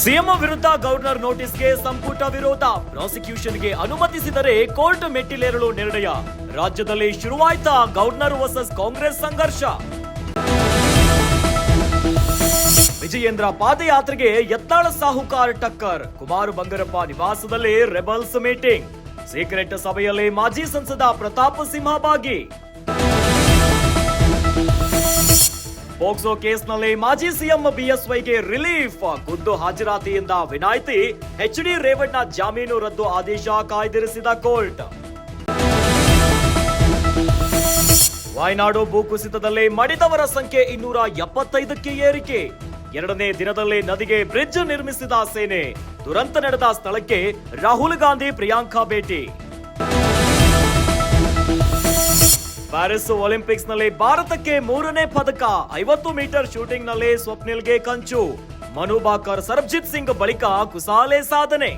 CM ವಿರುದ್ಧ governor ನೋಟಿಸ್ಗೆ ಸಂಪುಟ ವಿರೋಧ, ಪ್ರಾಸಿಕ್ಯೂಷನ್ಗೆ ಅನುಮತಿಸಿದರೆ ಕೋರ್ಟ್ ಮೆಟ್ಟಿಲೇರಲು ನಿರ್ಣಯ. ರಾಜ್ಯದಲ್ಲಿ ಶುರುವಾಯ್ತಾ ಗವರ್ನರ್ ವರ್ಸಸ್ ಕಾಂಗ್ರೆಸ್ ಸಂಘರ್ಷ. ವಿಜಯೇಂದ್ರ ಪಾದಯಾತ್ರೆಗೆ ಯತ್ನಾಳ ಸಾಹುಕಾರ್ ಟಕ್ಕರ್, ಕುಮಾರ್ ಬಂಗಾರಪ್ಪ ನಿವಾಸದಲ್ಲಿ ರೆಬಲ್ಸ್ ಮೀಟಿಂಗ್. ಸೀಕ್ರೆಟ್ ಸಭೆಯಲ್ಲಿ ಮಾಜಿ ಸಂಸದ ಪ್ರತಾಪ್ ಸಿಂಹ ಭಾಗಿ. ಪೋಕ್ಸೋ ಕೇಸ್ನಲ್ಲಿ ಮಾಜಿ ಸಿಎಂ ಬಿಎಸ್ವೈಗೆ ರಿಲೀಫ್, ಖುದ್ದು ಹಾಜರಾತಿಯಿಂದ ವಿನಾಯಿತಿ. ಎಚ್ಡಿ ರೇವಣ್ಣ ಜಾಮೀನು ರದ್ದು ಆದೇಶ ಕಾಯ್ದಿರಿಸಿದ ಕೋರ್ಟ್. ವಾಯನಾಡು ಭೂಕುಸಿತದಲ್ಲಿ ಮಡಿದವರ ಸಂಖ್ಯೆ 275ಕ್ಕೆ ಏರಿಕೆ. ಎರಡನೇ ದಿನದಲ್ಲಿ ನದಿಗೆ ಬ್ರಿಡ್ಜ್ ನಿರ್ಮಿಸಿದ ಸೇನೆ. ದುರಂತ ನಡೆದ ಸ್ಥಳಕ್ಕೆ ರಾಹುಲ್ ಗಾಂಧಿ ಪ್ರಿಯಾಂಕಾ ಭೇಟಿ. ಪ್ಯಾರಿಸ್ ಒಲಿಂಪಿಕ್ಸ್ ನಲ್ಲಿ ಭಾರತಕ್ಕೆ 3ನೇ ಪದಕ. 50 ಮೀಟರ್ ಶೂಟಿಂಗ್ ನಲ್ಲಿ ಸ್ವಪ್ನಿಲ್ಗೆ ಕಂಚು. ಮನು ಭಾಕರ್, ಸರ್ಬ್ಜಿತ್ ಸಿಂಗ್ ಬಳಿಕ ಕುಸಾಲೆ ಸಾಧನೆ.